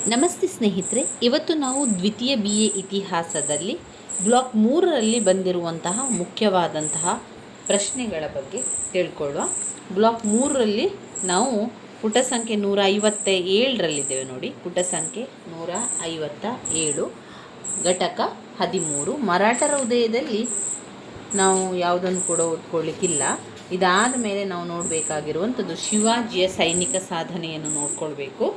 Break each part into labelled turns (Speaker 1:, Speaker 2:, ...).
Speaker 1: ನಮಸ್ತೆ ಸ್ನೇಹಿತರೆ, ಇವತ್ತು ನಾವು ದ್ವಿತೀಯ BA ಇತಿಹಾಸದಲ್ಲಿ ಬ್ಲಾಕ್ 3ರಲ್ಲಿ ಬಂದಿರುವಂತಹ ಮುಖ್ಯವಾದಂತಹ ಪ್ರಶ್ನೆಗಳ ಬಗ್ಗೆ ತಿಳ್ಕೊಳ್ಳುವ. ಬ್ಲಾಕ್ 3ರಲ್ಲಿ ನಾವು ಪುಟ ಸಂಖ್ಯೆ 157ರಲ್ಲಿದ್ದೇವೆ ನೋಡಿ. ಪುಟ ಸಂಖ್ಯೆ 157, ಘಟಕ 13 ಮರಾಠರ ಉದಯದಲ್ಲಿ ನಾವು ಯಾವುದನ್ನು ಕೂಡ ಓದ್ಕೊಳ್ಳಿಕ್ಕಿಲ್ಲ. ಇದಾದ ಮೇಲೆ ನಾವು ನೋಡಬೇಕಾಗಿರುವಂಥದ್ದು ಶಿವಾಜಿಯ ಸೈನಿಕ ಸಾಧನೆಯನ್ನು ನೋಡ್ಕೊಳ್ಬೇಕು.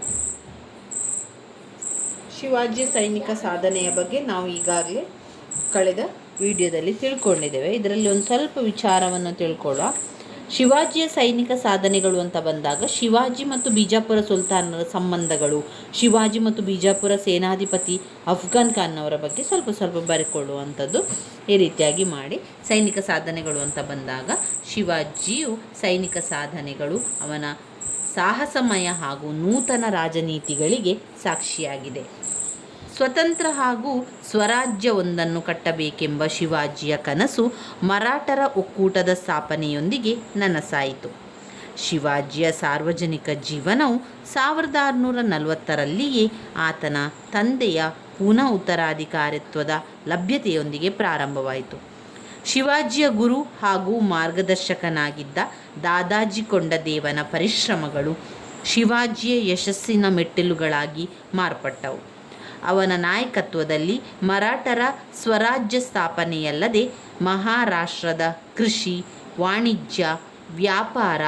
Speaker 1: ಶಿವಾಜಿಯ ಸೈನಿಕ ಸಾಧನೆಯ ಬಗ್ಗೆ ನಾವು ಈಗಾಗಲೇ ಕಳೆದ ವಿಡಿಯೋದಲ್ಲಿ ತಿಳ್ಕೊಂಡಿದ್ದೇವೆ. ಇದರಲ್ಲಿ ಒಂದು ಸ್ವಲ್ಪ ವಿಚಾರವನ್ನು ತಿಳ್ಕೊಳ್ಳುವ. ಶಿವಾಜಿಯ ಸೈನಿಕ ಸಾಧನೆಗಳು ಅಂತ ಬಂದಾಗ ಶಿವಾಜಿ ಮತ್ತು ಬಿಜಾಪುರ ಸುಲ್ತಾನರ ಸಂಬಂಧಗಳು, ಶಿವಾಜಿ ಮತ್ತು ಬಿಜಾಪುರ ಸೇನಾಧಿಪತಿ ಅಫ್ಘಾನ್ ಖಾನ್ ಅವರ ಬಗ್ಗೆ ಸ್ವಲ್ಪ ಬರೆಕೊಳ್ಳುವಂಥದ್ದು. ಈ ರೀತಿಯಾಗಿ ಮಾಡಿ ಸೈನಿಕ ಸಾಧನೆಗಳು ಅಂತ ಬಂದಾಗ ಶಿವಾಜಿಯು ಸೈನಿಕ ಸಾಧನೆಗಳು ಅವನ ಸಾಹಸಮಯ ಹಾಗೂ ನೂತನ ರಾಜನೀತಿಗಳಿಗೆ ಸಾಕ್ಷಿಯಾಗಿದೆ. ಸ್ವತಂತ್ರ ಹಾಗೂ ಸ್ವರಾಜ್ಯವೊಂದನ್ನು ಕಟ್ಟಬೇಕೆಂಬ ಶಿವಾಜಿಯ ಕನಸು ಮರಾಠರ ಒಕ್ಕೂಟದ ಸ್ಥಾಪನೆಯೊಂದಿಗೆ ನನಸಾಯಿತು. ಶಿವಾಜಿಯ ಸಾರ್ವಜನಿಕ ಜೀವನವು 1640ರಲ್ಲಿಯೇ ಆತನ ತಂದೆಯ ಪುನಃ ಉತ್ತರಾಧಿಕಾರಿತ್ವದ ಲಭ್ಯತೆಯೊಂದಿಗೆ ಪ್ರಾರಂಭವಾಯಿತು. ಶಿವಾಜಿಯ ಗುರು ಹಾಗೂ ಮಾರ್ಗದರ್ಶಕನಾಗಿದ್ದ ದಾದಾಜಿ ಕೊಂಡದೇವನ ಪರಿಶ್ರಮಗಳು ಶಿವಾಜಿಯ ಯಶಸ್ಸಿನ ಮೆಟ್ಟಿಲುಗಳಾಗಿ ಮಾರ್ಪಟ್ಟವು. ಅವನ ನಾಯಕತ್ವದಲ್ಲಿ ಮರಾಠರ ಸ್ವರಾಜ್ಯ ಸ್ಥಾಪನೆಯಲ್ಲದೆ ಮಹಾರಾಷ್ಟ್ರದ ಕೃಷಿ, ವಾಣಿಜ್ಯ, ವ್ಯಾಪಾರ,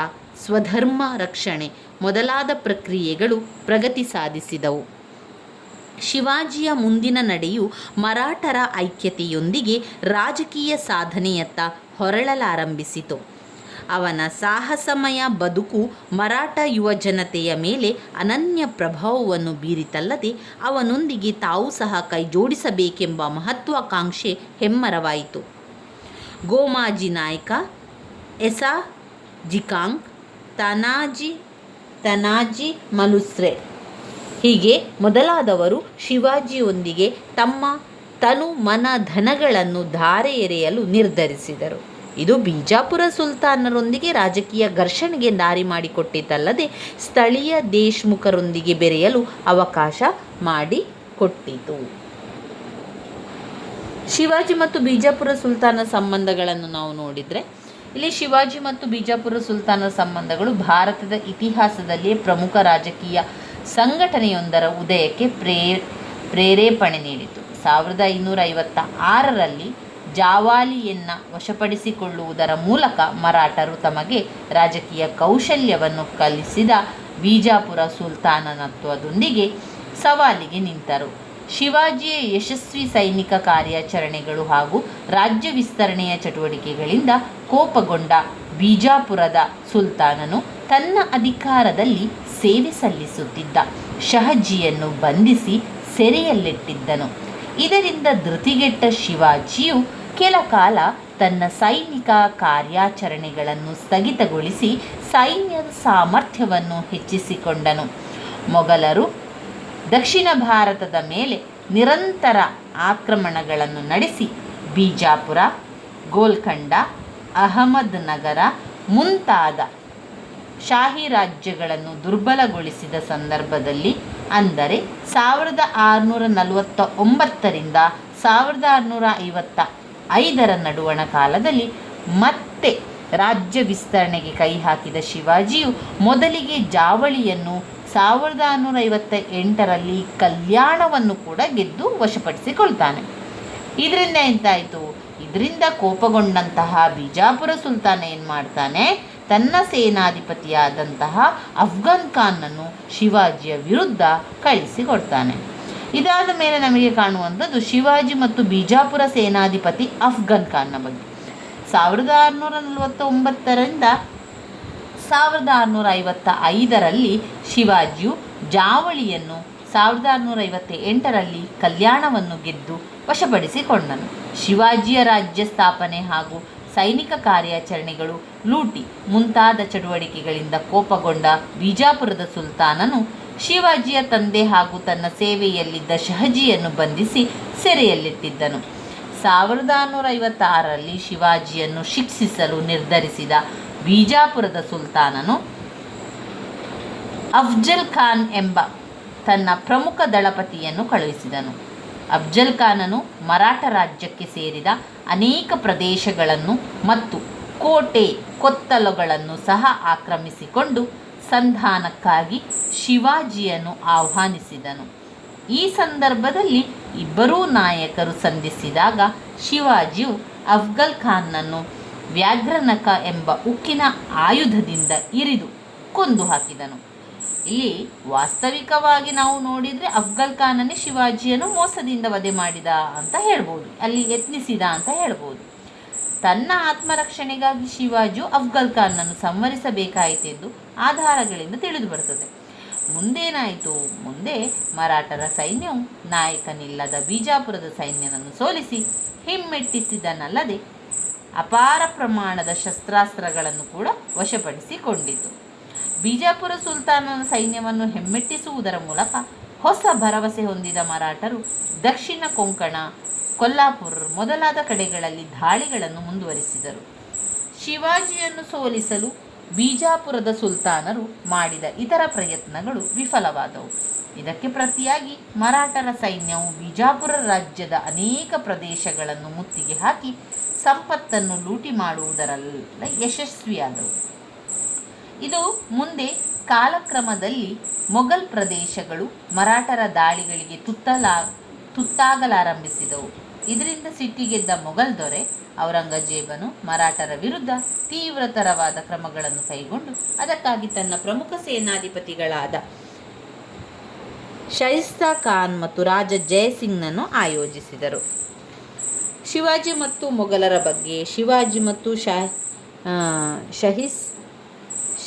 Speaker 1: ಸ್ವಧರ್ಮ ರಕ್ಷಣೆ ಮೊದಲಾದ ಪ್ರಕ್ರಿಯೆಗಳು ಪ್ರಗತಿ ಸಾಧಿಸಿದವು. ಶಿವಾಜಿಯ ಮುಂದಿನ ನಡೆಯು ಮರಾಠರ ಐಕ್ಯತೆಯೊಂದಿಗೆ ರಾಜಕೀಯ ಸಾಧನೆಯತ್ತ ಹೊರಳಲಾರಂಭಿಸಿತು. ಅವನ ಸಾಹಸಮಯ ಬದುಕು ಮರಾಠ ಯುವಜನತೆಯ ಮೇಲೆ ಅನನ್ಯ ಪ್ರಭಾವವನ್ನು ಬೀರಿತಲ್ಲದೆ ಅವನೊಂದಿಗೆ ತಾವು ಸಹ ಕೈಜೋಡಿಸಬೇಕೆಂಬ ಮಹತ್ವಾಕಾಂಕ್ಷೆ ಹೆಮ್ಮರವಾಯಿತು. ಗೋಮಾಜಿ ನಾಯಕ, ಎಸಾ ಜಿಕಾಂಗ್, ತನಾಜಿ ಮಲುಸ್ರೆ ಹೀಗೆ ಮೊದಲಾದವರು ಶಿವಾಜಿಯೊಂದಿಗೆ ತಮ್ಮ ತನು ಮನ ಧನಗಳನ್ನು ಧಾರೆ ಎರೆಯಲು ನಿರ್ಧರಿಸಿದರು. ಇದು ಬಿಜಾಪುರ ಸುಲ್ತಾನರೊಂದಿಗೆ ರಾಜಕೀಯ ಘರ್ಷಣೆಗೆ ದಾರಿ ಮಾಡಿಕೊಟ್ಟಿತಲ್ಲದೆ ಸ್ಥಳೀಯ ದೇಶಮುಖರೊಂದಿಗೆ ಬೆರೆಯಲು ಅವಕಾಶ ಮಾಡಿಕೊಟ್ಟಿತು. ಶಿವಾಜಿ ಮತ್ತು ಬಿಜಾಪುರ ಸುಲ್ತಾನರ ಸಂಬಂಧಗಳನ್ನು ನಾವು ನೋಡಿದರೆ, ಇಲ್ಲಿ ಶಿವಾಜಿ ಮತ್ತು ಬಿಜಾಪುರ ಸುಲ್ತಾನರ ಸಂಬಂಧಗಳು ಭಾರತದ ಇತಿಹಾಸದಲ್ಲಿಯೇ ಪ್ರಮುಖ ರಾಜಕೀಯ ಸಂಘಟನೆಯೊಂದರ ಉದಯಕ್ಕೆ ಪ್ರೇರೇಪಣೆ ನೀಡಿತು. 1556ರಲ್ಲಿ ಜಾವಾಲಿಯನ್ನು ವಶಪಡಿಸಿಕೊಳ್ಳುವುದರ ಮೂಲಕ ಮರಾಠರು ತಮಗೆ ರಾಜಕೀಯ ಕೌಶಲ್ಯವನ್ನು ಕಲಿಸಿದ ಬಿಜಾಪುರ ಸುಲ್ತಾನತ್ವದೊಂದಿಗೆ ಸವಾಲಿಗೆ ನಿಂತರು. ಶಿವಾಜಿಯ ಯಶಸ್ವಿ ಸೈನಿಕ ಕಾರ್ಯಾಚರಣೆಗಳು ಹಾಗೂ ರಾಜ್ಯ ವಿಸ್ತರಣೆಯ ಚಟುವಟಿಕೆಗಳಿಂದ ಕೋಪಗೊಂಡ ಬಿಜಾಪುರದ ಸುಲ್ತಾನನು ತನ್ನ ಅಧಿಕಾರದಲ್ಲಿ ಸೇವೆ ಸಲ್ಲಿಸುತ್ತಿದ್ದ ಶಹಜಿಯನ್ನು ಬಂಧಿಸಿ ಸೆರೆಯಲ್ಲಿಟ್ಟಿದ್ದನು. ಇದರಿಂದ ಧೃತಿಗೆಟ್ಟ ಶಿವಾಜಿಯು ಕೆಲ ಕಾಲ ತನ್ನ ಸೈನಿಕ ಕಾರ್ಯಾಚರಣೆಗಳನ್ನು ಸ್ಥಗಿತಗೊಳಿಸಿ ಸೈನ್ಯದ ಸಾಮರ್ಥ್ಯವನ್ನು ಹೆಚ್ಚಿಸಿಕೊಂಡನು. ಮೊಘಲರು ದಕ್ಷಿಣ ಭಾರತದ ಮೇಲೆ ನಿರಂತರ ಆಕ್ರಮಣಗಳನ್ನು ನಡೆಸಿ ಬಿಜಾಪುರ, ಗೋಲ್ಕಂಡ, ಅಹಮದ್ನಗರ ಮುಂತಾದ ಶಾಹಿ ರಾಜ್ಯಗಳನ್ನು ದುರ್ಬಲಗೊಳಿಸಿದ ಸಂದರ್ಭದಲ್ಲಿ, ಅಂದರೆ 1649ರಿಂದ 1655ರ ನಡುವಣ ಕಾಲದಲ್ಲಿ ಮತ್ತೆ ರಾಜ್ಯ ವಿಸ್ತರಣೆಗೆ ಕೈ ಹಾಕಿದ ಶಿವಾಜಿಯು ಮೊದಲಿಗೆ ಜಾವಳಿಯನ್ನು, 1658ರಲ್ಲಿ ಕಲ್ಯಾಣವನ್ನು ಕೂಡ ಗೆದ್ದು ವಶಪಡಿಸಿಕೊಳ್ತಾನೆ. ಇದರಿಂದ ಎಂತಾಯಿತು? ಇದರಿಂದ ಕೋಪಗೊಂಡಂತಹ ಬಿಜಾಪುರ ಸುಲ್ತಾನ ಏನು ಮಾಡ್ತಾನೆ, ತನ್ನ ಸೇನಾಧಿಪತಿಯಾದಂತಹ ಅಫ್ಘಾನ್ ಖಾನ್ನನ್ನು ಶಿವಾಜಿಯ ವಿರುದ್ಧ ಕಳಿಸಿಕೊಡ್ತಾನೆ. ಇದಾದ ಮೇಲೆ ನಮಗೆ ಕಾಣುವಂಥದ್ದು ಶಿವಾಜಿ ಮತ್ತು ಬಿಜಾಪುರ ಸೇನಾಧಿಪತಿ ಅಫ್ಘಾನ್ ಖಾನ್ನ ಬಗ್ಗೆ. 1649ರಿಂದ 1655ರಲ್ಲಿ ಶಿವಾಜಿಯು ಜಾವಳಿಯನ್ನು, 1658ರಲ್ಲಿ ಕಲ್ಯಾಣವನ್ನು ಗೆದ್ದು ವಶಪಡಿಸಿಕೊಂಡನು. ಶಿವಾಜಿಯ ರಾಜ್ಯ ಸ್ಥಾಪನೆ ಹಾಗೂ ಸೈನಿಕ ಕಾರ್ಯಾಚರಣೆಗಳು, ಲೂಟಿ ಮುಂತಾದ ಚಟುವಟಿಕೆಗಳಿಂದ ಕೋಪಗೊಂಡ ಬಿಜಾಪುರದ ಸುಲ್ತಾನನು ಶಿವಾಜಿಯ ತಂದೆ ಹಾಗೂ ತನ್ನ ಸೇವೆಯಲ್ಲಿದ್ದ ಶಹಜಿಯನ್ನು ಬಂಧಿಸಿ ಸೆರೆಯಲ್ಲಿಟ್ಟಿದ್ದನು. 1656ರಲ್ಲಿ ಶಿವಾಜಿಯನ್ನು ಶಿಕ್ಷಿಸಲು ನಿರ್ಧರಿಸಿದ ಬಿಜಾಪುರದ ಸುಲ್ತಾನನು ಅಫ್ಜಲ್ ಖಾನ್ ಎಂಬ ತನ್ನ ಪ್ರಮುಖ ದಳಪತಿಯನ್ನು ಕಳುಹಿಸಿದನು. ಅಫ್ಜಲ್ ಖಾನನು ಮರಾಠ ರಾಜ್ಯಕ್ಕೆ ಸೇರಿದ ಅನೇಕ ಪ್ರದೇಶಗಳನ್ನು ಮತ್ತು ಕೋಟೆ ಕೊತ್ತಲಗಳನ್ನು ಸಹ ಆಕ್ರಮಿಸಿಕೊಂಡು ಸಂಧಾನಕ್ಕಾಗಿ ಶಿವಾಜಿಯನ್ನು ಆಹ್ವಾನಿಸಿದನು. ಈ ಸಂದರ್ಭದಲ್ಲಿ ಇಬ್ಬರೂ ನಾಯಕರು ಸಂಧಿಸಿದಾಗ ಶಿವಾಜಿಯು ಅಫ್ಜಲ್ ಖಾನ್ನನ್ನು ವ್ಯಾಘ್ರನಖ ಎಂಬ ಉಕ್ಕಿನ ಆಯುಧದಿಂದ ಇರಿದು ಕೊಂದು ಹಾಕಿದನು. ಇಲ್ಲಿ ವಾಸ್ತವಿಕವಾಗಿ ನಾವು ನೋಡಿದರೆ ಅಫ್ಜಲ್ ಖಾನನೇ ಶಿವಾಜಿಯನ್ನು ಮೋಸದಿಂದ ವಧೆ ಮಾಡಿದ ಅಂತ ಹೇಳ್ಬೋದು, ಅಲ್ಲಿ ಯತ್ನಿಸಿದ ಅಂತ ಹೇಳ್ಬೋದು. ತನ್ನ ಆತ್ಮರಕ್ಷಣೆಗಾಗಿ ಶಿವಾಜಿಯು ಅಫ್ಜಲ್ ಖಾನನ್ನು ಸಂಹರಿಸಬೇಕಾಯಿತೆಂದು ಆಧಾರಗಳಿಂದ ತಿಳಿದು ಬರುತ್ತದೆ. ಮುಂದೇನಾಯಿತು? ಮುಂದೆ ಮರಾಠರ ಸೈನ್ಯವು ನಾಯಕನಿಲ್ಲದ ಬಿಜಾಪುರದ ಸೈನ್ಯವನ್ನು ಸೋಲಿಸಿ ಹಿಮ್ಮೆಟ್ಟಿಸಿದನಲ್ಲದೆ ಅಪಾರ ಪ್ರಮಾಣದ ಶಸ್ತ್ರಾಸ್ತ್ರಗಳನ್ನು ಕೂಡ ವಶಪಡಿಸಿಕೊಂಡಿತು. ಬಿಜಾಪುರ ಸುಲ್ತಾನನ ಸೈನ್ಯವನ್ನು ಹಿಮ್ಮೆಟ್ಟಿಸುವುದರ ಮೂಲಕ ಹೊಸ ಭರವಸೆ ಹೊಂದಿದ ಮರಾಠರು ದಕ್ಷಿಣ ಕೊಂಕಣ, ಕೊಲ್ಲಾಪುರ ಮೊದಲಾದ ಕಡೆಗಳಲ್ಲಿ ದಾಳಿಗಳನ್ನು ಮುಂದುವರಿಸಿದರು. ಶಿವಾಜಿಯನ್ನು ಸೋಲಿಸಲು ಬಿಜಾಪುರದ ಸುಲ್ತಾನರು ಮಾಡಿದ ಇತರ ಪ್ರಯತ್ನಗಳು ವಿಫಲವಾದವು. ಇದಕ್ಕೆ ಪ್ರತಿಯಾಗಿ ಮರಾಠರ ಸೈನ್ಯವು ಬಿಜಾಪುರ ರಾಜ್ಯದ ಅನೇಕ ಪ್ರದೇಶಗಳನ್ನು ಮುತ್ತಿಗೆ ಹಾಕಿ ಸಂಪತ್ತನ್ನು ಲೂಟಿ ಮಾಡುವುದರಲ್ಲಿ ಯಶಸ್ವಿಯಾದವು. ಇದು ಮುಂದೆ ಕಾಲಕ್ರಮದಲ್ಲಿ ಮೊಘಲ್ ಪ್ರದೇಶಗಳು ಮರಾಠರ ದಾಳಿಗಳಿಗೆ ತುತ್ತಾಗಲಾರಂಭಿಸಿದವು. ಇದರಿಂದ ಸಿಟ್ಟಿಗೆದ್ದ ಮೊಘಲ್ ದೊರೆ ಔರಂಗಜೇಬನು ಮರಾಠರ ವಿರುದ್ಧ ತೀವ್ರತರವಾದ ಕ್ರಮಗಳನ್ನು ಕೈಗೊಂಡು ಅದಕ್ಕಾಗಿ ತನ್ನ ಪ್ರಮುಖ ಸೇನಾಧಿಪತಿಗಳಾದ ಶೈಸ್ತಾ ಖಾನ್ ಮತ್ತು ರಾಜ ಜಯಸಿಂಗ್ನನ್ನು ಆಯೋಜಿಸಿದರು. ಶಿವಾಜಿ ಮತ್ತು ಮೊಘಲರ ಬಗ್ಗೆ, ಶಿವಾಜಿ ಮತ್ತು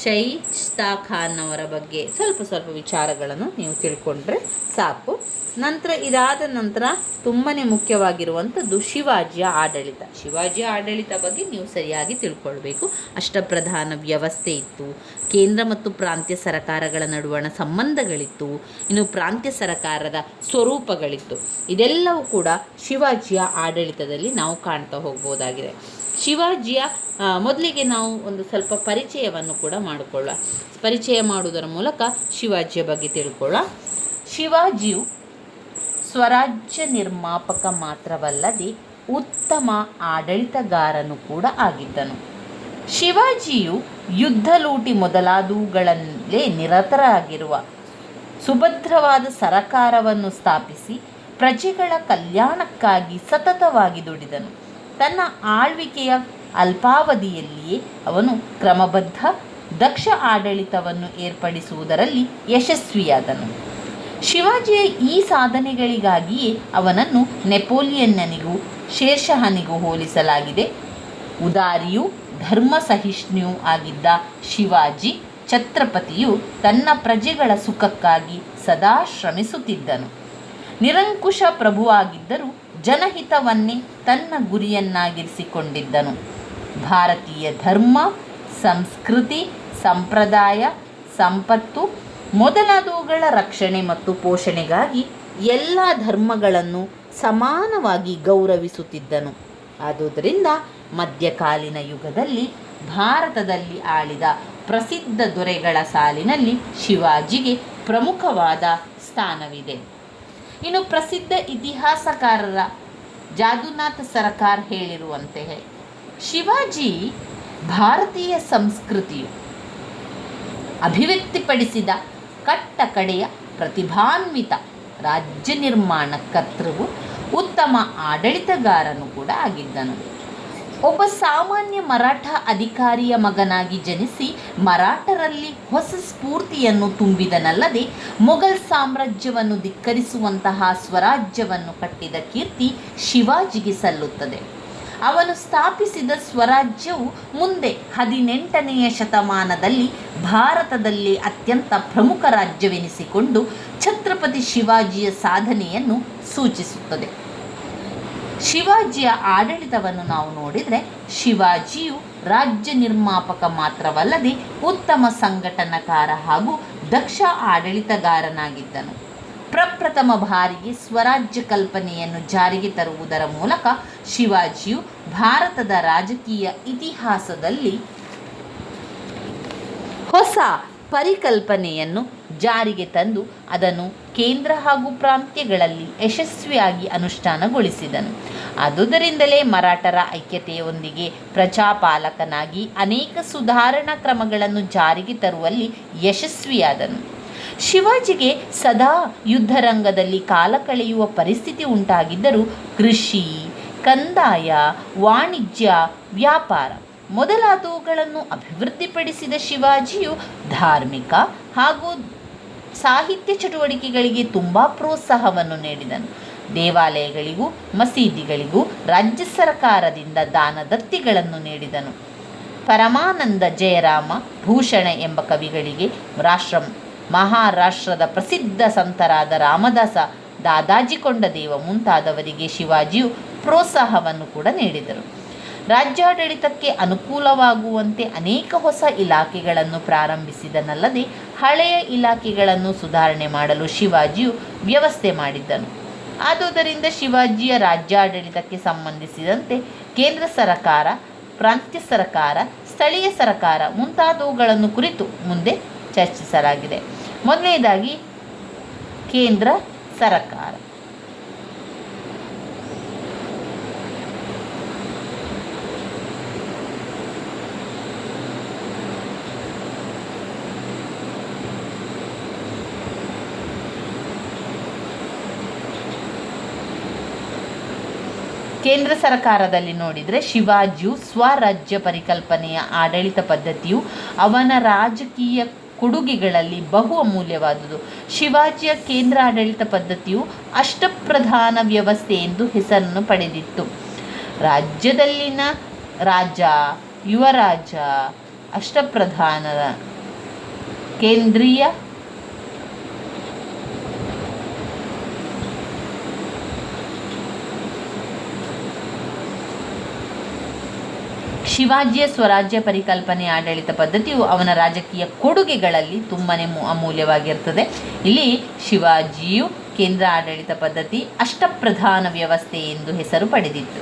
Speaker 1: ಶೈಸ್ತಾ ಖಾನ್ ಅವರ ಬಗ್ಗೆ ಸ್ವಲ್ಪ ವಿಚಾರಗಳನ್ನು ನೀವು ತಿಳ್ಕೊಂಡ್ರೆ ಸಾಕು. ನಂತರ ಇದಾದ ನಂತರ ತುಂಬಾ ಮುಖ್ಯವಾಗಿರುವಂಥದ್ದು ಶಿವಾಜಿಯ ಆಡಳಿತ. ಶಿವಾಜಿಯ ಆಡಳಿತ ಬಗ್ಗೆ ನೀವು ಸರಿಯಾಗಿ ತಿಳ್ಕೊಳ್ಬೇಕು. ಅಷ್ಟಪ್ರಧಾನ ವ್ಯವಸ್ಥೆ ಇತ್ತು, ಕೇಂದ್ರ ಮತ್ತು ಪ್ರಾಂತ್ಯ ಸರಕಾರಗಳ ನಡುವಣ ಸಂಬಂಧಗಳಿತ್ತು, ಇನ್ನು ಪ್ರಾಂತ್ಯ ಸರಕಾರದ ಸ್ವರೂಪಗಳಿತ್ತು. ಇದೆಲ್ಲವೂ ಕೂಡ ಶಿವಾಜಿಯ ಆಡಳಿತದಲ್ಲಿ ನಾವು ಕಾಣ್ತಾ ಹೋಗ್ಬೋದಾಗಿದೆ. ಶಿವಾಜಿಯ ಮೊದಲಿಗೆ ನಾವು ಒಂದು ಸ್ವಲ್ಪ ಪರಿಚಯವನ್ನು ಕೂಡ ಮಾಡಿಕೊಳ್ಳ. ಪರಿಚಯ ಮಾಡುವುದರ ಮೂಲಕ ಶಿವಾಜಿಯ ಬಗ್ಗೆ ತಿಳ್ಕೊಳ್ಳ. ಶಿವಾಜಿಯು ಸ್ವರಾಜ್ಯ ನಿರ್ಮಾಪಕ ಮಾತ್ರವಲ್ಲದೆ ಉತ್ತಮ ಆಡಳಿತಗಾರನು ಕೂಡ ಆಗಿದ್ದನು. ಶಿವಾಜಿಯು ಯುದ್ಧ ಲೂಟಿ ಮೊದಲಾದವುಗಳಲ್ಲೇ ನಿರತರಾಗಿರುವ ಸುಭದ್ರವಾದ ಸರಕಾರವನ್ನು ಸ್ಥಾಪಿಸಿ ಪ್ರಜೆಗಳ ಕಲ್ಯಾಣಕ್ಕಾಗಿ ಸತತವಾಗಿ ದುಡಿದನು. ತನ್ನ ಆಳ್ವಿಕೆಯ ಅಲ್ಪಾವಧಿಯಲ್ಲಿಯೇ ಅವನು ಕ್ರಮಬದ್ಧ ದಕ್ಷ ಆಡಳಿತವನ್ನು ಏರ್ಪಡಿಸುವುದರಲ್ಲಿ ಯಶಸ್ವಿಯಾದನು. ಶಿವಾಜಿಯ ಈ ಸಾಧನೆಗಳಿಗಾಗಿಯೇ ಅವನನ್ನು ನೆಪೋಲಿಯನ್ನನಿಗೂ ಶೇರ್ಷಹನಿಗೂ ಹೋಲಿಸಲಾಗಿದೆ. ಉದಾರಿಯೂ ಧರ್ಮ ಸಹಿಷ್ಣುವೂ ಆಗಿದ್ದ ಶಿವಾಜಿ ಛತ್ರಪತಿಯು ತನ್ನ ಪ್ರಜೆಗಳ ಸುಖಕ್ಕಾಗಿ ಸದಾ ಶ್ರಮಿಸುತ್ತಿದ್ದನು. ನಿರಂಕುಶ ಪ್ರಭುವಾಗಿದ್ದರೂ ಜನಹಿತವನ್ನೇ ತನ್ನ ಗುರಿಯನ್ನಾಗಿರಿಸಿಕೊಂಡಿದ್ದನು. ಭಾರತೀಯ ಧರ್ಮ, ಸಂಸ್ಕೃತಿ, ಸಂಪ್ರದಾಯ, ಸಂಪತ್ತು ಮೊದಲಾದವುಗಳ ರಕ್ಷಣೆ ಮತ್ತು ಪೋಷಣೆಗಾಗಿ ಎಲ್ಲ ಧರ್ಮಗಳನ್ನು ಸಮಾನವಾಗಿ ಗೌರವಿಸುತ್ತಿದ್ದನು. ಆದುದರಿಂದ ಮಧ್ಯಕಾಲೀನ ಯುಗದಲ್ಲಿ ಭಾರತದಲ್ಲಿ ಆಳಿದ ಪ್ರಸಿದ್ಧ ದೊರೆಗಳ ಸಾಲಿನಲ್ಲಿ ಶಿವಾಜಿಗೆ ಪ್ರಮುಖವಾದ ಸ್ಥಾನವಿದೆ. ಇನ್ನು ಪ್ರಸಿದ್ಧ ಇತಿಹಾಸಕಾರರ ಜಾದುನಾಥ್ ಸರ್ಕಾರ್ ಹೇಳಿರುವಂತೆ ಶಿವಾಜಿ ಭಾರತೀಯ ಸಂಸ್ಕೃತಿಯು ಅಭಿವ್ಯಕ್ತಿಪಡಿಸಿದ ಕಟ್ಟ ಕಡೆಯ ಪ್ರತಿಭಾನ್ವಿತ ರಾಜ್ಯ ನಿರ್ಮಾಣ ಕರ್ತೃವು, ಉತ್ತಮ ಆಡಳಿತಗಾರನು ಕೂಡ ಆಗಿದ್ದನು. ಒಬ್ಬ ಸಾಮಾನ್ಯ ಮರಾಠ ಅಧಿಕಾರಿಯ ಮಗನಾಗಿ ಜನಿಸಿ ಮರಾಠರಲ್ಲಿ ಹೊಸ ಸ್ಫೂರ್ತಿಯನ್ನು ತುಂಬಿದನಲ್ಲದೆ ಮೊಘಲ್ ಸಾಮ್ರಾಜ್ಯವನ್ನು ಧಿಕ್ಕರಿಸುವಂತಹ ಸ್ವರಾಜ್ಯವನ್ನು ಕಟ್ಟಿದ ಕೀರ್ತಿ ಶಿವಾಜಿಗೆ ಸಲ್ಲುತ್ತದೆ. ಅವನು ಸ್ಥಾಪಿಸಿದ ಸ್ವರಾಜ್ಯವು ಮುಂದೆ 18ನೇ ಶತಮಾನದಲ್ಲಿ ಭಾರತದಲ್ಲಿ ಅತ್ಯಂತ ಪ್ರಮುಖ ರಾಜ್ಯವೆನಿಸಿಕೊಂಡು ಛತ್ರಪತಿ ಶಿವಾಜಿಯ ಸಾಧನೆಯನ್ನು ಸೂಚಿಸುತ್ತದೆ. ಶಿವಾಜಿಯ ಆಡಳಿತವನ್ನು ನಾವು ನೋಡಿದರೆ ಶಿವಾಜಿಯು ರಾಜ್ಯ ನಿರ್ಮಾಪಕ ಮಾತ್ರವಲ್ಲದೆ ಉತ್ತಮ ಸಂಘಟನಾಕಾರ ಹಾಗೂ ದಕ್ಷ ಆಡಳಿತಗಾರನಾಗಿದ್ದನು. ಪ್ರಪ್ರಥಮ ಬಾರಿಗೆ ಸ್ವರಾಜ್ಯ ಕಲ್ಪನೆಯನ್ನು ಜಾರಿಗೆ ತರುವುದರ ಮೂಲಕ ಶಿವಾಜಿಯು ಭಾರತದ ರಾಜಕೀಯ ಇತಿಹಾಸದಲ್ಲಿ ಹೊಸ ಪರಿಕಲ್ಪನೆಯನ್ನು ಜಾರಿಗೆ ತಂದು ಅದನ್ನು ಕೇಂದ್ರ ಹಾಗೂ ಪ್ರಾಂತ್ಯಗಳಲ್ಲಿ ಯಶಸ್ವಿಯಾಗಿ ಅನುಷ್ಠಾನಗೊಳಿಸಿದನು. ಆದುದರಿಂದಲೇ ಮರಾಠರ ಐಕ್ಯತೆಯೊಂದಿಗೆ ಪ್ರಜಾಪಾಲಕನಾಗಿ ಅನೇಕ ಸುಧಾರಣಾ ಕ್ರಮಗಳನ್ನು ಜಾರಿಗೆ ತರುವಲ್ಲಿ ಯಶಸ್ವಿಯಾದನು. ಶಿವಾಜಿಗೆ ಸದಾ ಯುದ್ಧರಂಗದಲ್ಲಿ ಕಾಲ ಕಳೆಯುವ ಪರಿಸ್ಥಿತಿ ಉಂಟಾಗಿದ್ದರೂ ಕೃಷಿ, ಕಂದಾಯ, ವಾಣಿಜ್ಯ, ವ್ಯಾಪಾರ ಮೊದಲಾದವುಗಳನ್ನು ಅಭಿವೃದ್ಧಿಪಡಿಸಿದ ಶಿವಾಜಿಯು ಧಾರ್ಮಿಕ ಹಾಗೂ ಸಾಹಿತ್ಯ ಚಟುವಟಿಕೆಗಳಿಗೆ ತುಂಬ ಪ್ರೋತ್ಸಾಹವನ್ನು ನೀಡಿದನು. ದೇವಾಲಯಗಳಿಗೂ ಮಸೀದಿಗಳಿಗೂ ರಾಜ್ಯ ಸರ್ಕಾರದಿಂದ ದಾನದತ್ತಿಗಳನ್ನು ನೀಡಿದನು. ಪರಮಾನಂದ ಜಯರಾಮ, ಭೂಷಣ ಎಂಬ ಕವಿಗಳಿಗೆ, ಮಹಾರಾಷ್ಟ್ರದ ಪ್ರಸಿದ್ಧ ಸಂತರಾದ ರಾಮದಾಸ, ದಾದಾಜಿ ಕೊಂಡದೇವ ಮುಂತಾದವರಿಗೆ ಶಿವಾಜಿಯು ಪ್ರೋತ್ಸಾಹವನ್ನು ಕೂಡ ನೀಡಿದರು. ರಾಜ್ಯಾಡಳಿತಕ್ಕೆ ಅನುಕೂಲವಾಗುವಂತೆ ಅನೇಕ ಹೊಸ ಇಲಾಖೆಗಳನ್ನು ಪ್ರಾರಂಭಿಸಿದನಲ್ಲದೆ ಹಳೆಯ ಇಲಾಖೆಗಳನ್ನು ಸುಧಾರಣೆ ಮಾಡಲು ಶಿವಾಜಿಯು ವ್ಯವಸ್ಥೆ ಮಾಡಿದ್ದನು. ಆದುದರಿಂದ ಶಿವಾಜಿಯ ರಾಜ್ಯಾಡಳಿತಕ್ಕೆ ಸಂಬಂಧಿಸಿದಂತೆ ಕೇಂದ್ರ ಸರಕಾರ, ಪ್ರಾಂತ್ಯ ಸರಕಾರ, ಸ್ಥಳೀಯ ಸರಕಾರ ಮುಂತಾದವುಗಳನ್ನು ಕುರಿತು ಮುಂದೆ ಚರ್ಚಿಸಲಾಗಿದೆ. ಮೊದಲನೇದಾಗಿ ಕೇಂದ್ರ ಸರಕಾರ. ಕೇಂದ್ರ ಸರ್ಕಾರದಲ್ಲಿ ನೋಡಿದರೆ ಶಿವಾಜಿಯು ಸ್ವರಾಜ್ಯ ಪರಿಕಲ್ಪನೆಯ ಆಡಳಿತ ಪದ್ಧತಿಯು ಅವನ ರಾಜಕೀಯ ಕೊಡುಗೆಗಳಲ್ಲಿ ಬಹು ಅಮೂಲ್ಯವಾದುದು. ಶಿವಾಜಿಯ ಕೇಂದ್ರ ಆಡಳಿತ ಪದ್ಧತಿಯು ಅಷ್ಟಪ್ರಧಾನ ವ್ಯವಸ್ಥೆ ಎಂದು ಹೆಸರನ್ನು ಪಡೆದಿತ್ತು. ರಾಜ್ಯದಲ್ಲಿನ ರಾಜ, ಯುವರಾಜ, ಅಷ್ಟಪ್ರಧಾನರ ಕೇಂದ್ರೀಯ ಶಿವಾಜಿಯ ಸ್ವರಾಜ್ಯ ಪರಿಕಲ್ಪನೆ ಆಡಳಿತ ಪದ್ಧತಿಯು ಅವನ ರಾಜಕೀಯ ಕೊಡುಗೆಗಳಲ್ಲಿ ತುಂಬನೇ ಅಮೂಲ್ಯವಾಗಿರ್ತದೆ. ಇಲ್ಲಿ ಶಿವಾಜಿಯು ಕೇಂದ್ರ ಆಡಳಿತ ಪದ್ಧತಿ ಅಷ್ಟಪ್ರಧಾನ ವ್ಯವಸ್ಥೆ ಎಂದು ಹೆಸರು ಪಡೆದಿತ್ತು.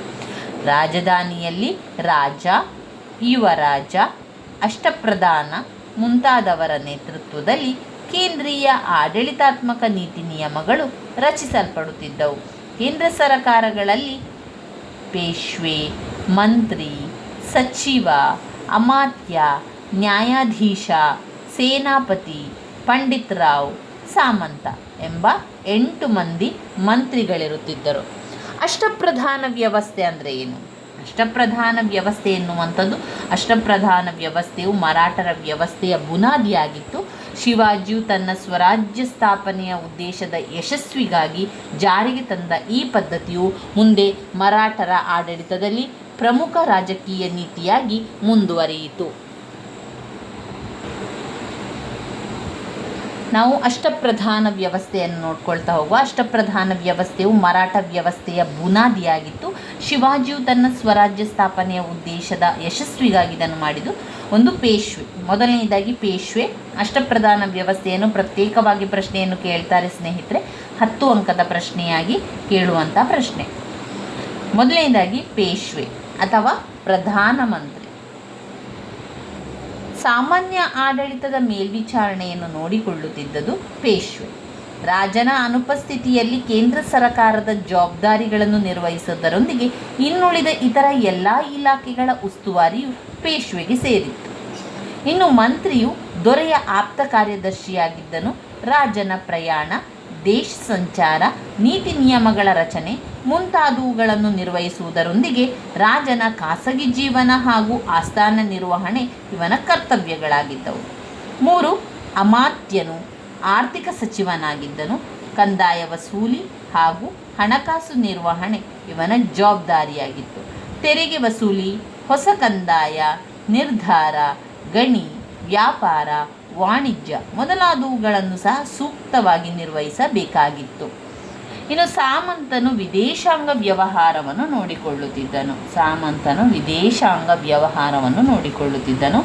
Speaker 1: ರಾಜಧಾನಿಯಲ್ಲಿ ರಾಜ, ಯುವರಾಜ, ಅಷ್ಟಪ್ರಧಾನ ಮುಂತಾದವರ ನೇತೃತ್ವದಲ್ಲಿ ಕೇಂದ್ರೀಯ ಆಡಳಿತಾತ್ಮಕ ನೀತಿ ನಿಯಮಗಳು ರಚಿಸಲ್ಪಡುತ್ತಿದ್ದವು. ಕೇಂದ್ರ ಸರಕಾರಗಳಲ್ಲಿ ಪೇಶ್ವೆ, ಮಂತ್ರಿ, ಸಚಿವ, ಅಮಾತ್ಯ, ನ್ಯಾಯಾಧೀಶ, ಸೇನಾಪತಿ, ಪಂಡಿತ್ ರಾವ್, ಸಾಮಂತ ಎಂಬ 8 ಮಂದಿ ಮಂತ್ರಿಗಳಿರುತ್ತಿದ್ದರು. ಅಷ್ಟಪ್ರಧಾನ ವ್ಯವಸ್ಥೆ ಅಂದರೆ ಏನು? ಅಷ್ಟಪ್ರಧಾನ ವ್ಯವಸ್ಥೆ ಎನ್ನುವಂಥದ್ದು, ಅಷ್ಟಪ್ರಧಾನ ವ್ಯವಸ್ಥೆಯು ಮರಾಠರ ವ್ಯವಸ್ಥೆಯ ಬುನಾದಿಯಾಗಿತ್ತು. ಶಿವಾಜಿಯು ತನ್ನ ಸ್ವರಾಜ್ಯ ಸ್ಥಾಪನೆಯ ಉದ್ದೇಶದ ಯಶಸ್ವಿಗಾಗಿ ಜಾರಿಗೆ ತಂದ ಈ ಪದ್ಧತಿಯು ಮುಂದೆ ಮರಾಠರ ಆಡಳಿತದಲ್ಲಿ ಪ್ರಮುಖ ರಾಜಕೀಯ ನೀತಿಯಾಗಿ ಮುಂದುವರಿಯಿತು. ನಾವು ಅಷ್ಟಪ್ರಧಾನ ವ್ಯವಸ್ಥೆಯನ್ನು ನೋಡ್ಕೊಳ್ತಾ ಹೋಗುವ. ಅಷ್ಟಪ್ರಧಾನ ವ್ಯವಸ್ಥೆಯು ಮರಾಠ ವ್ಯವಸ್ಥೆಯ ಬುನಾದಿಯಾಗಿತ್ತು. ಶಿವಾಜಿಯು ತನ್ನ ಸ್ವರಾಜ್ಯ ಸ್ಥಾಪನೆಯ ಉದ್ದೇಶದ ಯಶಸ್ವಿಗಾಗಿ ಇದನ್ನು ಮಾಡಿದ್ದು. ಒಂದು ಪೇಶ್ವೆ. ಮೊದಲನೇದಾಗಿ ಪೇಶ್ವೆ. ಅಷ್ಟಪ್ರಧಾನ ವ್ಯವಸ್ಥೆಯನ್ನು ಪ್ರತ್ಯೇಕವಾಗಿ ಪ್ರಶ್ನೆಯನ್ನು ಕೇಳ್ತಾರೆ ಸ್ನೇಹಿತರೆ, 10 ಅಂಕದ ಪ್ರಶ್ನೆಯಾಗಿ ಕೇಳುವಂಥ ಪ್ರಶ್ನೆ. ಮೊದಲನೇದಾಗಿ ಪೇಶ್ವೆ ಅಥವಾ ಪ್ರಧಾನಮಂತ್ರಿ. ಸಾಮಾನ್ಯ ಆಡಳಿತದ ಮೇಲ್ವಿಚಾರಣೆಯನ್ನು ನೋಡಿಕೊಳ್ಳುತ್ತಿದ್ದುದು ಪೇಶ್ವೆ. ರಾಜನ ಅನುಪಸ್ಥಿತಿಯಲ್ಲಿ ಕೇಂದ್ರ ಸರ್ಕಾರದ ಜವಾಬ್ದಾರಿಗಳನ್ನು ನಿರ್ವಹಿಸುವುದರೊಂದಿಗೆ ಇನ್ನುಳಿದ ಇತರ ಎಲ್ಲ ಇಲಾಖೆಗಳ ಉಸ್ತುವಾರಿಯು ಪೇಶ್ವೆಗೆ ಸೇರಿತ್ತು. ಇನ್ನು ಮಂತ್ರಿಯು ದೊರೆಯ ಆಪ್ತ ಕಾರ್ಯದರ್ಶಿಯಾಗಿದ್ದನು. ರಾಜನ ಪ್ರಯಾಣ, ದೇಶ ಸಂಚಾರ, ನೀತಿ ನಿಯಮಗಳ ರಚನೆ ಮುಂತಾದವುಗಳನ್ನು ನಿರ್ವಹಿಸುವುದರೊಂದಿಗೆ ರಾಜನ ಖಾಸಗಿ ಜೀವನ ಹಾಗೂ ಆಸ್ಥಾನ ನಿರ್ವಹಣೆ ಇವನ ಕರ್ತವ್ಯಗಳಾಗಿದ್ದವು. 3. ಅಮಾತ್ಯನು ಆರ್ಥಿಕ ಸಚಿವನಾಗಿದ್ದನು. ಕಂದಾಯ ವಸೂಲಿ ಹಾಗೂ ಹಣಕಾಸು ನಿರ್ವಹಣೆ ಇವನ ಜವಾಬ್ದಾರಿಯಾಗಿತ್ತು. ತೆರಿಗೆ ವಸೂಲಿ, ಹೊಸ ಕಂದಾಯ ನಿರ್ಧಾರ, ಗಣಿ, ವ್ಯಾಪಾರ, ವಾಣಿಜ್ಯ ಮೊದಲಾದವುಗಳನ್ನು ಸಹ ಸೂಕ್ತವಾಗಿ ನಿರ್ವಹಿಸಬೇಕಾಗಿತ್ತು. ಇನ್ನು ಸಾಮಂತನು ವಿದೇಶಾಂಗ ವ್ಯವಹಾರವನ್ನು ನೋಡಿಕೊಳ್ಳುತ್ತಿದ್ದನು.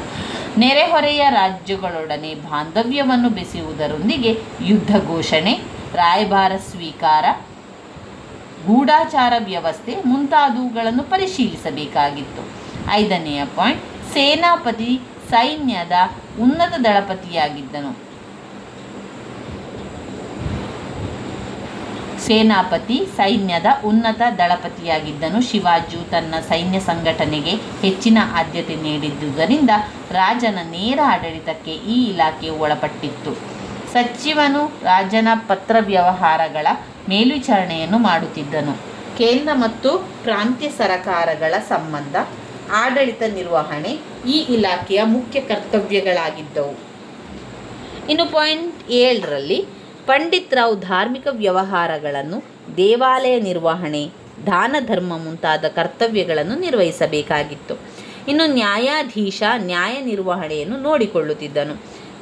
Speaker 1: ನೆರೆಹೊರೆಯ ರಾಜ್ಯಗಳೊಡನೆ ಬಾಂಧವ್ಯವನ್ನು ಬೆಸೆಯುವುದರೊಂದಿಗೆ ಯುದ್ಧ ಘೋಷಣೆ, ರಾಯಭಾರ ಸ್ವೀಕಾರ, ಗೂಢಾಚಾರ ವ್ಯವಸ್ಥೆ ಮುಂತಾದವುಗಳನ್ನು ಪರಿಶೀಲಿಸಬೇಕಾಗಿತ್ತು. 5ನೆಯ ಪಾಯಿಂಟ್, ಸೇನಾಪತಿ ಸೈನ್ಯದ ಉನ್ನತ ದಳಪತಿಯಾಗಿದ್ದನು. ಸೇನಾಪತಿ, ಸೈನ್ಯದ ಉನ್ನತ ದಳಪತಿಯಾಗಿದ್ದನು. ಶಿವಾಜಿಯು ತನ್ನ ಸೈನ್ಯ ಸಂಘಟನೆಗೆ ಹೆಚ್ಚಿನ ಆದ್ಯತೆ ನೀಡಿದ್ದುದರಿಂದ ರಾಜನ ನೇರ ಆಡಳಿತಕ್ಕೆ ಈ ಇಲಾಖೆಯು ಒಳಪಟ್ಟಿತ್ತು. ಸಚಿವನು ರಾಜನ ಪತ್ರ ವ್ಯವಹಾರಗಳ ಮೇಲ್ವಿಚಾರಣೆಯನ್ನು ಮಾಡುತ್ತಿದ್ದನು. ಕೇಂದ್ರ ಮತ್ತು ಪ್ರಾಂತ್ಯ ಸರಕಾರಗಳ ಸಂಬಂಧ, ಆಡಳಿತ ನಿರ್ವಹಣೆ ಈ ಇಲಾಖೆಯ ಮುಖ್ಯ ಕರ್ತವ್ಯಗಳಾಗಿದ್ದವು. ಇನ್ನು ಪಾಯಿಂಟ್ 7ರಲ್ಲಿ ಪಂಡಿತ್ ರಾವ್ ಧಾರ್ಮಿಕ ವ್ಯವಹಾರಗಳನ್ನು, ದೇವಾಲಯ ನಿರ್ವಹಣೆ, ದಾನ ಧರ್ಮ ಮುಂತಾದ ಕರ್ತವ್ಯಗಳನ್ನು ನಿರ್ವಹಿಸಬೇಕಾಗಿತ್ತು. ಇನ್ನು ನ್ಯಾಯಾಧೀಶ ನ್ಯಾಯ ನಿರ್ವಹಣೆಯನ್ನು ನೋಡಿಕೊಳ್ಳುತ್ತಿದ್ದನು.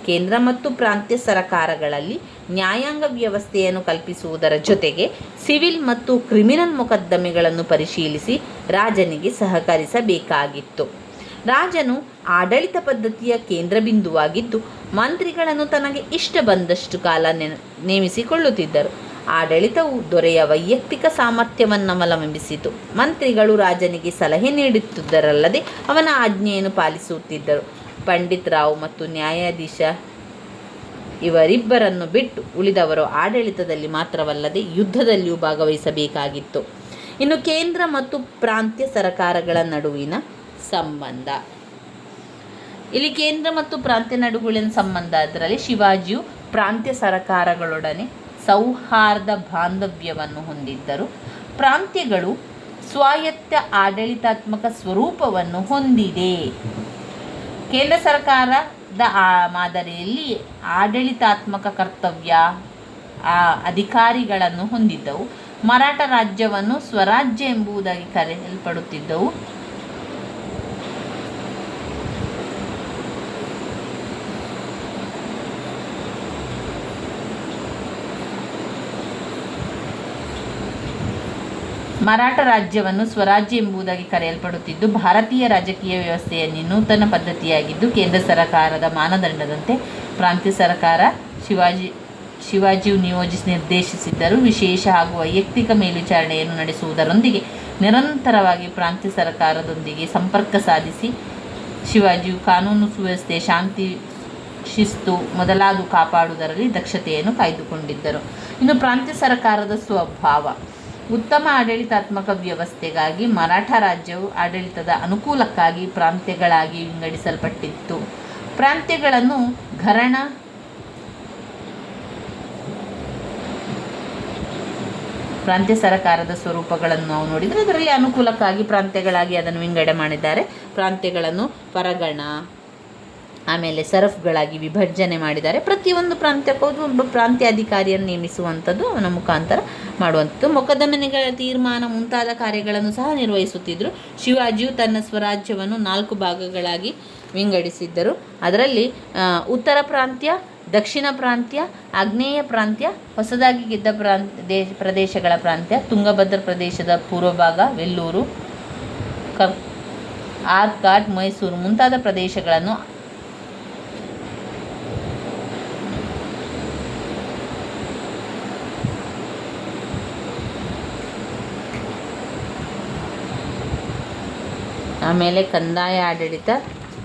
Speaker 1: ಕೇಂದ್ರ ಮತ್ತು ಪ್ರಾಂತ್ಯ ಸರಕಾರಗಳಲ್ಲಿ ನ್ಯಾಯಾಂಗ ವ್ಯವಸ್ಥೆಯನ್ನು ಕಲ್ಪಿಸುವುದರ ಜೊತೆಗೆ ಸಿವಿಲ್ ಮತ್ತು ಕ್ರಿಮಿನಲ್ ಮೊಕದ್ದಮೆಗಳನ್ನು ಪರಿಶೀಲಿಸಿ ರಾಜನಿಗೆ ಸಹಕರಿಸಬೇಕಾಗಿತ್ತು. ರಾಜನು ಆಡಳಿತ ಪದ್ಧತಿಯ ಕೇಂದ್ರಬಿಂದುವಾಗಿದ್ದು ಮಂತ್ರಿಗಳನ್ನು ತನಗೆ ಇಷ್ಟ ಬಂದಷ್ಟು ಕಾಲ ನೇಮಿಸಿಕೊಳ್ಳುತ್ತಿದ್ದರು. ಆಡಳಿತವು ದೊರೆಯ ವೈಯಕ್ತಿಕ ಸಾಮರ್ಥ್ಯವನ್ನವಲಂಬಿಸಿತು. ಮಂತ್ರಿಗಳು ರಾಜನಿಗೆ ಸಲಹೆ ನೀಡುತ್ತಿದ್ದರಲ್ಲದೆ ಅವನ ಆಜ್ಞೆಯನ್ನು ಪಾಲಿಸುತ್ತಿದ್ದರು. ಪಂಡಿತ್ ರಾವ್ ಮತ್ತು ನ್ಯಾಯಾಧೀಶ ಇವರಿಬ್ಬರನ್ನು ಬಿಟ್ಟು ಉಳಿದವರು ಆಡಳಿತದಲ್ಲಿ ಮಾತ್ರವಲ್ಲದೆ ಯುದ್ಧದಲ್ಲಿಯೂ ಭಾಗವಹಿಸಬೇಕಾಗಿತ್ತು. ಇನ್ನು ಕೇಂದ್ರ ಮತ್ತು ಪ್ರಾಂತ್ಯ ಸರಕಾರಗಳ ನಡುವಿನ ಸಂಬಂಧ. ಇಲ್ಲಿ ಕೇಂದ್ರ ಮತ್ತು ಪ್ರಾಂತ್ಯ ನಡುವಿನ ಸಂಬಂಧ, ಅದರಲ್ಲಿ ಶಿವಾಜಿಯು ಪ್ರಾಂತ್ಯ ಸರಕಾರಗಳೊಡನೆ ಸೌಹಾರ್ದ ಬಾಂಧವ್ಯವನ್ನು ಹೊಂದಿದ್ದರು. ಪ್ರಾಂತ್ಯಗಳು ಸ್ವಾಯತ್ತ ಆಡಳಿತಾತ್ಮಕ ಸ್ವರೂಪವನ್ನು ಹೊಂದಿದೆ. ಕೇಂದ್ರ ಸರ್ಕಾರದ ಮಾದರಿಯಲ್ಲಿ ಆಡಳಿತಾತ್ಮಕ ಕರ್ತವ್ಯ ಅಧಿಕಾರಿಗಳನ್ನು ಹೊಂದಿದ್ದವು. ಮರಾಠ ರಾಜ್ಯವನ್ನು ಸ್ವರಾಜ್ಯ ಎಂಬುದಾಗಿ ಕರೆಯಲ್ಪಡುತ್ತಿದ್ದವು. ಮರಾಠ ರಾಜ್ಯವನ್ನು ಸ್ವರಾಜ್ಯ ಎಂಬುದಾಗಿ ಕರೆಯಲ್ಪಡುತ್ತಿದ್ದು ಭಾರತೀಯ ರಾಜಕೀಯ ವ್ಯವಸ್ಥೆಯ ನೂತನ ಪದ್ಧತಿಯಾಗಿದ್ದು, ಕೇಂದ್ರ ಸರ್ಕಾರದ ಮಾನದಂಡದಂತೆ ಪ್ರಾಂತ್ಯ ಸರ್ಕಾರ ಶಿವಾಜಿಯು ನಿರ್ದೇಶಿಸಿದ್ದರು. ವಿಶೇಷ ಹಾಗೂ ವೈಯಕ್ತಿಕ ಮೇಲ್ವಿಚಾರಣೆಯನ್ನು ನಡೆಸುವುದರೊಂದಿಗೆ ನಿರಂತರವಾಗಿ ಪ್ರಾಂತ್ಯ ಸರ್ಕಾರದೊಂದಿಗೆ ಸಂಪರ್ಕ ಸಾಧಿಸಿ ಶಿವಾಜಿಯು ಕಾನೂನು ಸುವ್ಯವಸ್ಥೆ, ಶಾಂತಿ, ಶಿಸ್ತು ಮೊದಲಾದ ಕಾಪಾಡುವುದರಲ್ಲಿ ದಕ್ಷತೆಯನ್ನು ಕಾಯ್ದುಕೊಂಡಿದ್ದರು. ಇನ್ನು ಪ್ರಾಂತ್ಯ ಸರ್ಕಾರದ ಸ್ವಭಾವ. ಉತ್ತಮ ಆಡಳಿತಾತ್ಮಕ ವ್ಯವಸ್ಥೆಗಾಗಿ ಮರಾಠ ರಾಜ್ಯವು ಆಡಳಿತದ ಅನುಕೂಲಕ್ಕಾಗಿ ಪ್ರಾಂತ್ಯಗಳಾಗಿ ವಿಂಗಡಿಸಲ್ಪಟ್ಟಿತ್ತು. ಪ್ರಾಂತ್ಯಗಳನ್ನು ಘರಾಣ, ಪ್ರಾಂತ್ಯ ಸರ್ಕಾರದ ಸ್ವರೂಪಗಳನ್ನು ನಾವು ನೋಡಿದರೆ ಅದರಲ್ಲಿ ಅನುಕೂಲಕ್ಕಾಗಿ ಪ್ರಾಂತ್ಯಗಳಾಗಿ ಅದನ್ನು ವಿಂಗಡಣೆ ಮಾಡಿದ್ದಾರೆ. ಪ್ರಾಂತ್ಯಗಳನ್ನು ಪರಗಣ, ಆಮೇಲೆ ಸರಫ್ಗಳಾಗಿ ವಿಭಜನೆ ಮಾಡಿದ್ದಾರೆ. ಪ್ರತಿಯೊಂದು ಪ್ರಾಂತ್ಯಕ್ಕೂ ಒಬ್ಬ ಪ್ರಾಂತ್ಯ ಅಧಿಕಾರಿಯನ್ನು ನೇಮಿಸುವಂಥದ್ದು, ಅವನ ಮುಖಾಂತರ ಮಾಡುವಂಥದ್ದು. ಮೊಕದ್ದಮೆಗಳ ತೀರ್ಮಾನ ಮುಂತಾದ ಕಾರ್ಯಗಳನ್ನು ಸಹ ನಿರ್ವಹಿಸುತ್ತಿದ್ದರು. ಶಿವಾಜಿಯು ತನ್ನ ಸ್ವರಾಜ್ಯವನ್ನು 4 ಭಾಗಗಳಾಗಿ ವಿಂಗಡಿಸಿದ್ದರು. ಅದರಲ್ಲಿ ಉತ್ತರ ಪ್ರಾಂತ್ಯ, ದಕ್ಷಿಣ ಪ್ರಾಂತ್ಯ, ಆಗ್ನೇಯ ಪ್ರಾಂತ್ಯ, ಹೊಸದಾಗಿ ಗೆದ್ದ ಪ್ರದೇಶಗಳ ಪ್ರಾಂತ್ಯ, ತುಂಗಭದ್ರಾ ಪ್ರದೇಶದ ಪೂರ್ವಭಾಗ, ವೆಲ್ಲೂರು, ಆರ್ಕಾಟ್, ಮೈಸೂರು ಮುಂತಾದ ಪ್ರದೇಶಗಳನ್ನು ಆಮೇಲೆ ಕಂದಾಯ ಆಡಳಿತ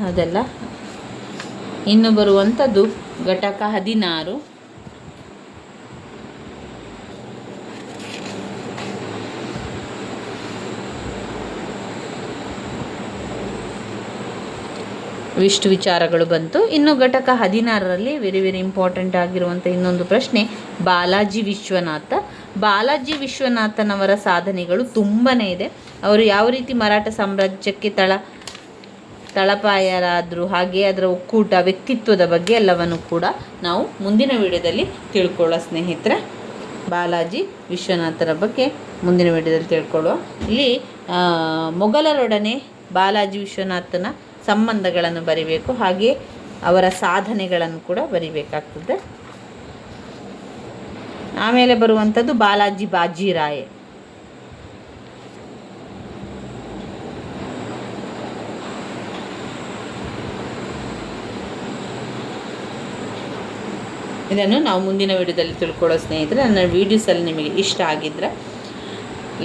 Speaker 1: ಅದೆಲ್ಲ. ಇನ್ನು ಬರುವಂಥದ್ದು ಘಟಕ 16. ಇಷ್ಟು ವಿಚಾರಗಳು ಬಂತು. ಇನ್ನು ಘಟಕ 16ರಲ್ಲಿ ವೆರಿ ಇಂಪಾರ್ಟೆಂಟ್ ಆಗಿರುವಂಥ ಇನ್ನೊಂದು ಪ್ರಶ್ನೆ, ಬಾಲಾಜಿ ವಿಶ್ವನಾಥ. ಬಾಲಾಜಿ ವಿಶ್ವನಾಥನವರ ಸಾಧನೆಗಳು ತುಂಬಾ ಇದೆ. ಅವರು ಯಾವ ರೀತಿ ಮರಾಠ ಸಾಮ್ರಾಜ್ಯಕ್ಕೆ ತಳಪಾಯರಾದರು, ಹಾಗೆ ಅದರ ಒಕ್ಕೂಟ, ವ್ಯಕ್ತಿತ್ವದ ಬಗ್ಗೆ ಎಲ್ಲವನ್ನು ಕೂಡ ನಾವು ಮುಂದಿನ ವಿಡಿಯೋದಲ್ಲಿ ತಿಳ್ಕೊಳ್ಳೋ ಸ್ನೇಹಿತರೆ. ಬಾಲಾಜಿ ವಿಶ್ವನಾಥರ ಬಗ್ಗೆ ಮುಂದಿನ ವಿಡಿಯೋದಲ್ಲಿ ತಿಳ್ಕೊಳ್ಳುವ. ಇಲ್ಲಿ ಮೊಘಲರೊಡನೆ ಬಾಲಾಜಿ ವಿಶ್ವನಾಥನ ಸಂಬಂಧಗಳನ್ನು ಬರಿಬೇಕು, ಹಾಗೆ ಅವರ ಸಾಧನೆಗಳನ್ನು ಕೂಡ ಬರಿಬೇಕಾಗ್ತದೆ. ಆಮೇಲೆ ಬರುವಂಥದ್ದು ಬಾಲಾಜಿ ಬಾಜಿರಾಯ್. ಇದನ್ನು ನಾವು ಮುಂದಿನ ವಿಡಿಯೋದಲ್ಲಿ ತಿಳ್ಕೊಳ್ಳೋ ಸ್ನೇಹಿತರೆ. ನನ್ನ ವೀಡಿಯೋಸಲ್ಲಿ ನಿಮಗೆ ಇಷ್ಟ ಆಗಿದ್ದರೆ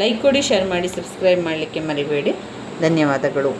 Speaker 1: ಲೈಕ್ ಕೊಡಿ, ಶೇರ್ ಮಾಡಿ, ಸಬ್ಸ್ಕ್ರೈಬ್ ಮಾಡಲಿಕ್ಕೆ ಮರಿಬೇಡಿ. ಧನ್ಯವಾದಗಳು.